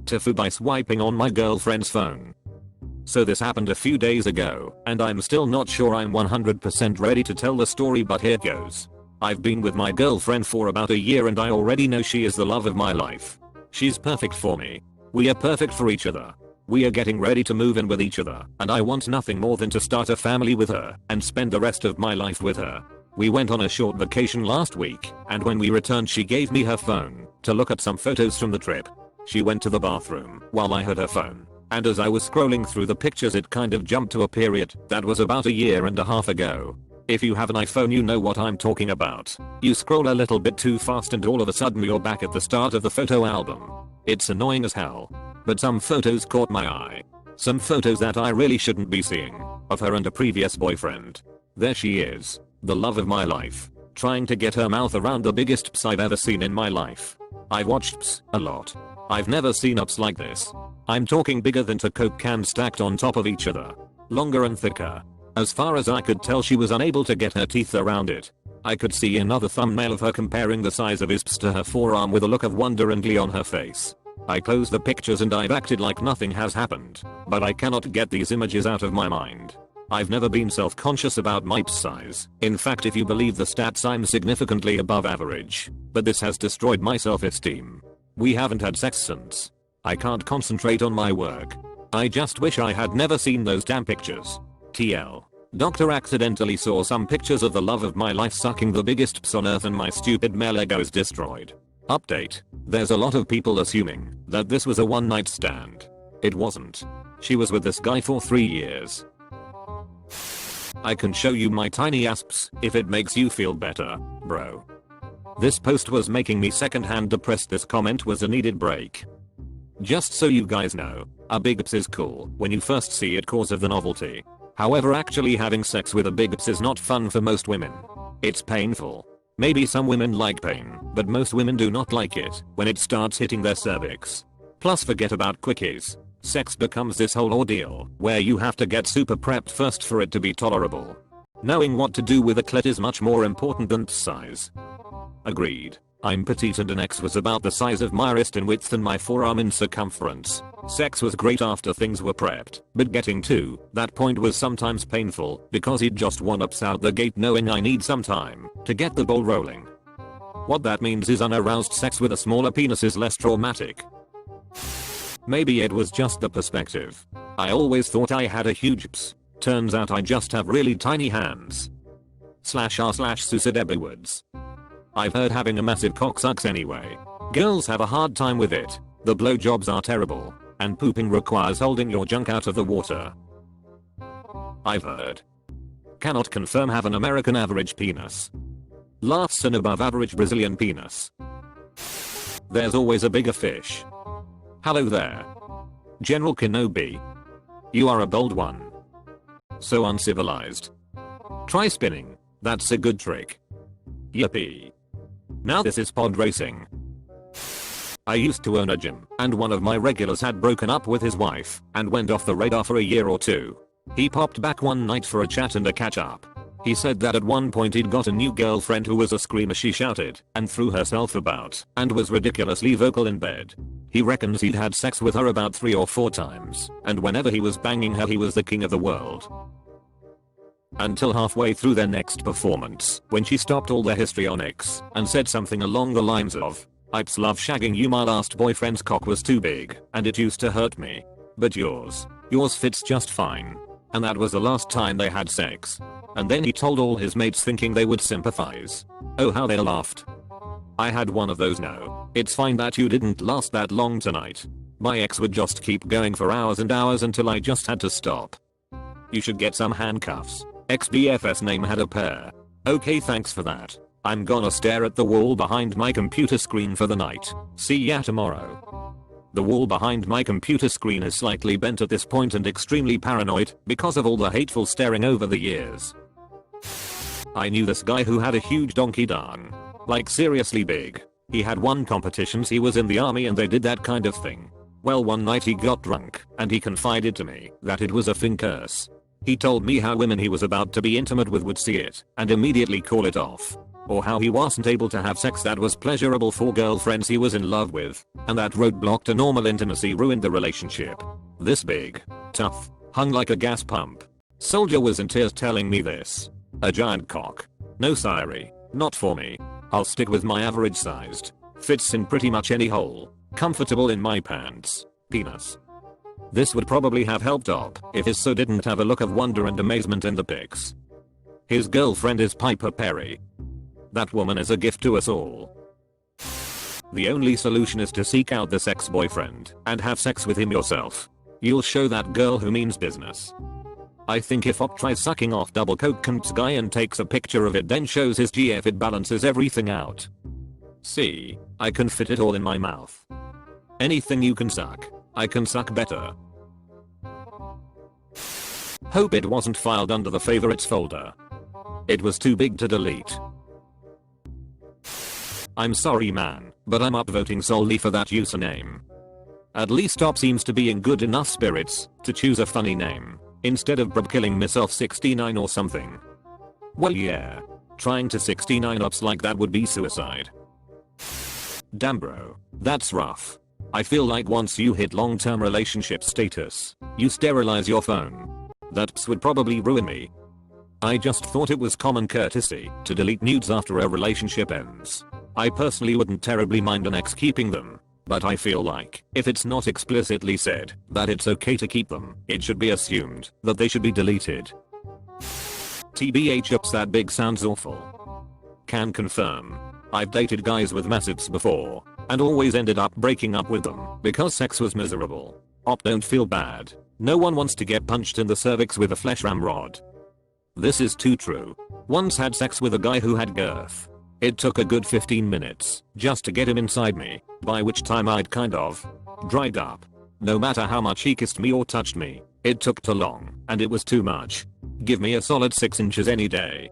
TIFU by swiping on my girlfriend's phone. So this happened a few days ago, and I'm still not sure I'm 100% ready to tell the story, but here goes. I've been with my girlfriend for about a year and I already know she is the love of my life. She's perfect for me. We are perfect for each other. We are getting ready to move in with each other, and I want nothing more than to start a family with her and spend the rest of my life with her. We went on a short vacation last week, and when we returned she gave me her phone to look at some photos from the trip. She went to the bathroom while I had her phone, and as I was scrolling through the pictures it kind of jumped to a period that was about a year and a half ago. If you have an iPhone you know what I'm talking about. You scroll a little bit too fast and all of a sudden you're back at the start of the photo album. It's annoying as hell. But some photos caught my eye. Some photos that I really shouldn't be seeing, of her and a previous boyfriend. There she is, the love of my life, trying to get her mouth around the biggest ps I've ever seen in my life. I've watched ps a lot. I've never seen ups like this. I'm talking bigger than two Coke cans stacked on top of each other. Longer and thicker. As far as I could tell she was unable to get her teeth around it. I could see another thumbnail of her comparing the size of his ps to her forearm with a look of wonder and glee on her face. I closed the pictures and I've acted like nothing has happened, but I cannot get these images out of my mind. I've never been self-conscious about my ps size. In fact, if you believe the stats, I'm significantly above average, but this has destroyed my self-esteem. We haven't had sex since. I can't concentrate on my work. I just wish I had never seen those damn pictures. TL. Doctor accidentally saw some pictures of the love of my life sucking the biggest ps on earth and my stupid male ego is destroyed. Update. There's a lot of people assuming that this was a one night stand. It wasn't. She was with this guy for 3 years. I can show you my tiny asps if it makes you feel better, bro. This post was making me secondhand depressed. This comment was a needed break. Just so you guys know, a big ps is cool when you first see it cause of the novelty. However, actually having sex with a big ps is not fun for most women. It's painful. Maybe some women like pain, but most women do not like it when it starts hitting their cervix. Plus forget about quickies. Sex becomes this whole ordeal where you have to get super prepped first for it to be tolerable. Knowing what to do with a clit is much more important than ps size. Agreed. I'm petite and an ex was about the size of my wrist in width and my forearm in circumference. Sex was great after things were prepped, but getting to that point was sometimes painful because he'd just one-ups out the gate knowing I need some time to get the ball rolling. What that means is unaroused sex with a smaller penis is less traumatic. Maybe it was just the perspective. I always thought I had a huge ps. Turns out I just have really tiny hands. /r/Susa Debbie Woods. I've heard having a massive cock sucks anyway. Girls have a hard time with it. The blowjobs are terrible. And pooping requires holding your junk out of the water. I've heard. Cannot confirm have an American average penis. Laughs an above average Brazilian penis. There's always a bigger fish. Hello there. General Kenobi. You are a bold one. So uncivilized. Try spinning. That's a good trick. Yippee. Now this is pod racing. I used to own a gym, and one of my regulars had broken up with his wife and went off the radar for a year or two. He popped back one night for a chat and a catch up. He said that at one point he'd got a new girlfriend who was a screamer. She shouted and threw herself about and was ridiculously vocal in bed. He reckons he'd had sex with her about 3 or 4 times, and whenever he was banging her he was the king of the world. Until halfway through their next performance, when she stopped all their histrionics and said something along the lines of, "I just love shagging you, my last boyfriend's cock was too big and it used to hurt me. But yours fits just fine." And that was the last time they had sex. And then he told all his mates thinking they would sympathize. Oh, how they laughed. I had one of those. No, it's fine that you didn't last that long tonight. My ex would just keep going for hours and hours until I just had to stop. You should get some handcuffs. Ex-BF's name had a pair. Okay, thanks for that. I'm gonna stare at the wall behind my computer screen for the night. See ya tomorrow. The wall behind my computer screen is slightly bent at this point and extremely paranoid because of all the hateful staring over the years. I knew this guy who had a huge donkey dung. Like seriously big. He had won competitions. He was in the army and they did that kind of thing. Well, one night he got drunk and he confided to me that it was a thing curse. He told me how women he was about to be intimate with would see it and immediately call it off. or how he wasn't able to have sex that was pleasurable for girlfriends he was in love with, and that roadblock to normal intimacy ruined the relationship. This big, tough, hung like a gas pump soldier was in tears telling me this. A giant cock. No sorry, not for me. I'll stick with my average sized. Fits in pretty much any hole. Comfortable in my pants. Penis. This would probably have helped Op if his so didn't have a look of wonder and amazement in the pics. His girlfriend is Piper Perry. That woman is a gift to us all. The only solution is to seek out this ex-boyfriend and have sex with him yourself. You'll show that girl who means business. I think if Op tries sucking off double coke's guy and takes a picture of it then shows his GF, it balances everything out. See, I can fit it all in my mouth. Anything you can suck, I can suck better. Hope it wasn't filed under the favorites folder. It was too big to delete. I'm sorry man, but I'm upvoting solely for that username. At least Op seems to be in good enough spirits to choose a funny name, instead of Brub killing myself 69 or something. Well yeah, trying to 69 ups like that would be suicide. Damn bro, that's rough. I feel like once you hit long-term relationship status, you sterilize your phone. That would probably ruin me. I just thought it was common courtesy to delete nudes after a relationship ends. I personally wouldn't terribly mind an ex keeping them, but I feel like if it's not explicitly said that it's okay to keep them, it should be assumed that they should be deleted. TBH ups that big sounds awful. Can confirm. I've dated guys with massives before and always ended up breaking up with them because sex was miserable. Op, don't feel bad. No one wants to get punched in the cervix with a flesh ramrod. This is too true. Once had sex with a guy who had girth. It took a good 15 minutes just to get him inside me, by which time I'd kind of dried up. No matter how much he kissed me or touched me, it took too long and it was too much. Give me a solid 6 inches any day.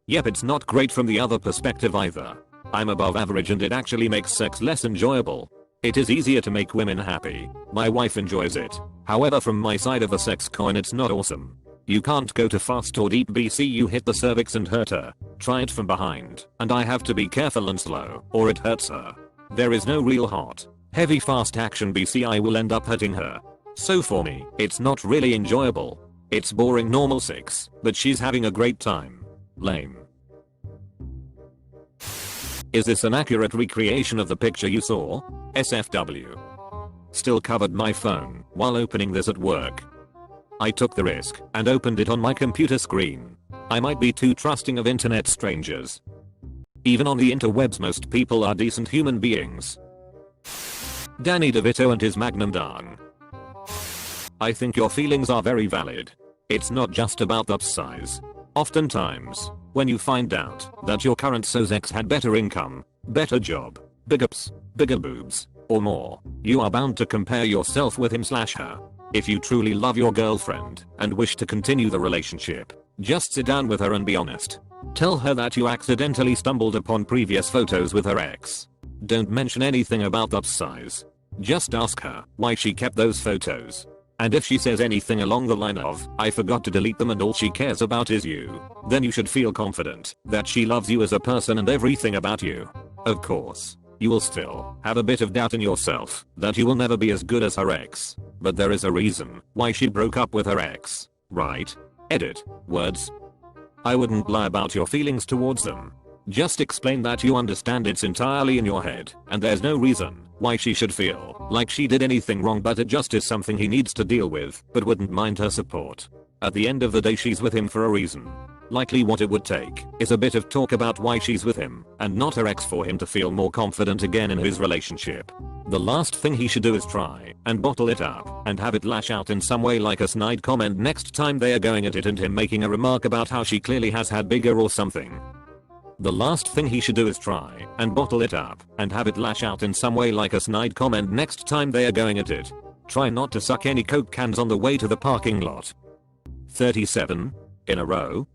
Yep, it's not great from the other perspective either. I'm above average and it actually makes sex less enjoyable. It is easier to make women happy. My wife enjoys it. However, from my side of the sex coin, it's not awesome. You can't go to fast or deep BC, you hit the cervix and hurt her. Try it from behind, and I have to be careful and slow, or it hurts her. There is no real hot, heavy fast action BC, I will end up hurting her. So for me, it's not really enjoyable. It's boring normal sex, but she's having a great time. Lame. Is this an accurate recreation of the picture you saw? SFW. Still covered my phone while opening this at work. I took the risk and opened it on my computer screen. I might be too trusting of internet strangers. Even on the interwebs most people are decent human beings. Danny DeVito and his Magnum Dung. I think your feelings are very valid. It's not just about the size. Oftentimes, when you find out that your current so's ex had better income, better job, big ups, bigger boobs, or more, you are bound to compare yourself with him/her. If you truly love your girlfriend and wish to continue the relationship, just sit down with her and be honest. Tell her that you accidentally stumbled upon previous photos with her ex. Don't mention anything about the size. Just ask her why she kept those photos. And if she says anything along the line of, I forgot to delete them and all she cares about is you, then you should feel confident that she loves you as a person and everything about you. Of course, you will still have a bit of doubt in yourself that you will never be as good as her ex, but there is a reason why she broke up with her ex, right? Edit. Words. I wouldn't lie about your feelings towards them. Just explain that you understand it's entirely in your head and there's no reason why she should feel like she did anything wrong, but it just is something he needs to deal with, but wouldn't mind her support. At the end of the day, she's with him for a reason. Likely what it would take is a bit of talk about why she's with him and not her ex for him to feel more confident again in his relationship. The last thing he should do is try and bottle it up and have it lash out in some way, like a snide comment next time they are going at it and him making a remark about how she clearly has had bigger or something. The last thing he should do is try and bottle it up and have it lash out in some way, like a snide comment next time they are going at it. Try not to suck any Coke cans on the way to the parking lot. 37 in a row.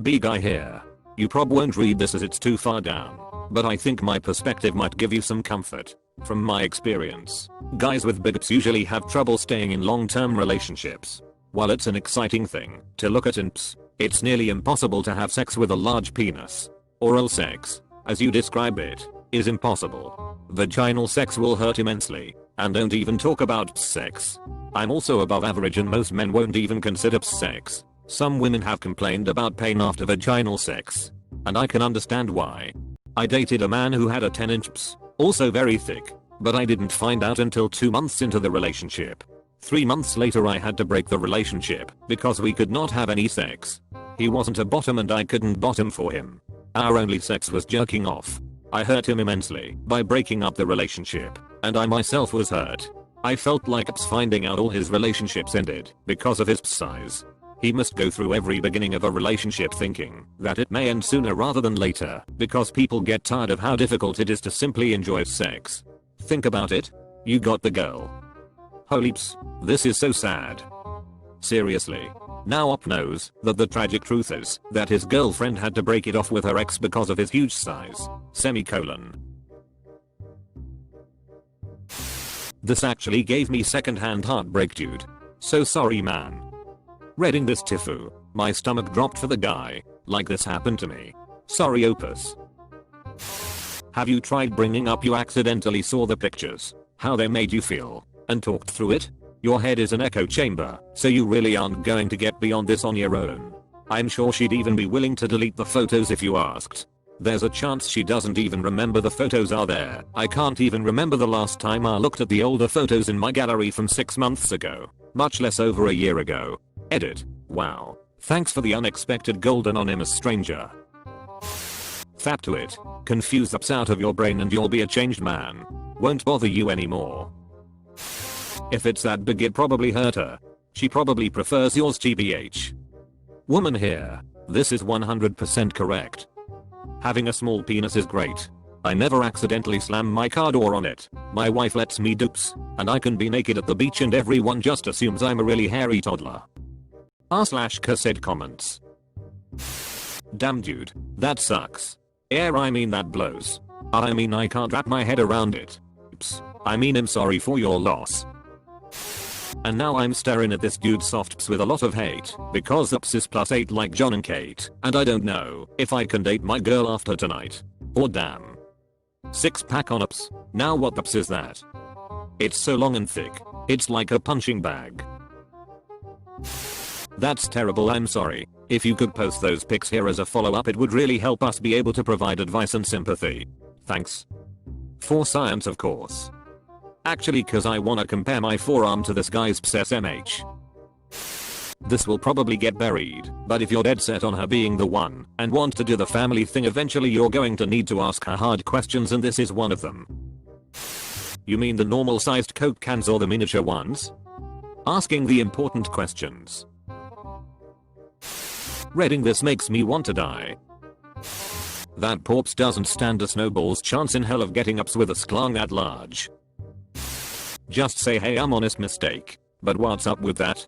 B guy here. You prob won't read this as it's too far down, but I think my perspective might give you some comfort. From my experience, guys with bigots usually have trouble staying in long-term relationships. While it's an exciting thing to look at imps, It's nearly impossible to have sex with a large penis. Oral sex, as you describe it, is impossible. Vaginal sex will hurt immensely, and don't even talk about sex. I'm also above average and most men won't even consider sex. Some women have complained about pain after vaginal sex, and I can understand why. I dated a man who had a 10-inch ps, also very thick, but I didn't find out until 2 months into the relationship. 3 months later I had to break the relationship because we could not have any sex. He wasn't a bottom and I couldn't bottom for him. Our only sex was jerking off. I hurt him immensely by breaking up the relationship, and I myself was hurt. I felt like finding out all his relationships ended because of his size. He must go through every beginning of a relationship thinking that it may end sooner rather than later because people get tired of how difficult it is to simply enjoy sex. Think about it. You got the girl. Holy ps, this is so sad. Seriously. Now Op knows that the tragic truth is that his girlfriend had to break it off with her ex because of his huge size. Semicolon. This actually gave me secondhand heartbreak, dude. So sorry, man. Reading this TIFU, my stomach dropped for the guy. Like this happened to me. Sorry, Opus. Have you tried bringing up you accidentally saw the pictures, how they made you feel, and talked through it? Your head is an echo chamber, so you really aren't going to get beyond this on your own. I'm sure she'd even be willing to delete the photos if you asked. There's a chance she doesn't even remember the photos are there. I can't even remember the last time I looked at the older photos in my gallery from 6 months ago, much less over a year ago. Edit. Wow. Thanks for the unexpected gold, anonymous stranger. Fap to it. Confuse ups out of your brain and you'll be a changed man. Won't bother you anymore. If it's that big it probably hurt her. She probably prefers yours, tbh. Woman here. This is 100% correct. Having a small penis is great. I never accidentally slam my car door on it. My wife lets me dupes, and I can be naked at the beach and everyone just assumes I'm a really hairy toddler. r/cursed comments. Damn dude, that sucks. Yeah, I mean that blows. I mean I can't wrap my head around it. Oops. I mean I'm sorry for your loss. And now I'm staring at this dude's softs with a lot of hate because ups is +8 like John and Kate, and I don't know if I can date my girl after tonight. Or damn. 6-pack on ups. Now what ups is that? It's so long and thick. It's like a punching bag. That's terrible, I'm sorry. If you could post those pics here as a follow-up it would really help us be able to provide advice and sympathy. Thanks. For science of course. Actually cause I wanna compare my forearm to this guy's SMH. This will probably get buried, but if you're dead set on her being the one and want to do the family thing eventually you're going to need to ask her hard questions and this is one of them. You mean the normal sized Coke cans or the miniature ones? Asking the important questions. Reading this makes me want to die. That corpse doesn't stand a snowball's chance in hell of getting ups with a sklung at large. Just say hey, I'm honest mistake. But what's up with that?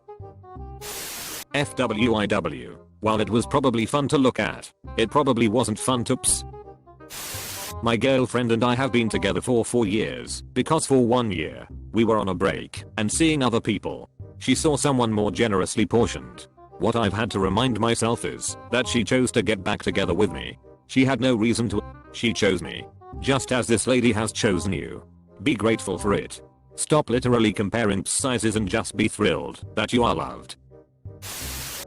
FWIW. While it was probably fun to look at, it probably wasn't fun to ps. My girlfriend and I have been together for 4 years because for 1 year, we were on a break and seeing other people. She saw someone more generously portioned. What I've had to remind myself is that she chose to get back together with me. She had no reason to. She chose me. Just as this lady has chosen you. Be grateful for it. Stop literally comparing sizes and just be thrilled that you are loved.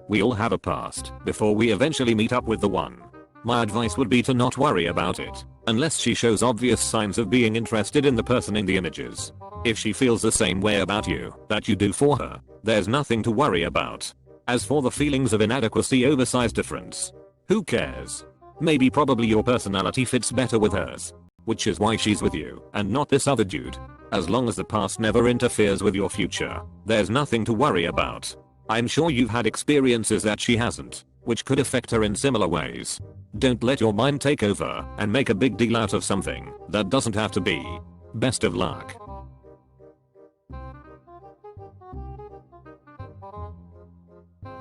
We all have a past before we eventually meet up with the one. My advice would be to not worry about it, unless she shows obvious signs of being interested in the person in the images. If she feels the same way about you that you do for her, there's nothing to worry about. As for the feelings of inadequacy over size difference, who cares? Maybe probably your personality fits better with hers. Which is why she's with you and not this other dude. As long as the past never interferes with your future, there's nothing to worry about. I'm sure you've had experiences that she hasn't, which could affect her in similar ways. Don't let your mind take over and make a big deal out of something that doesn't have to be. Best of luck.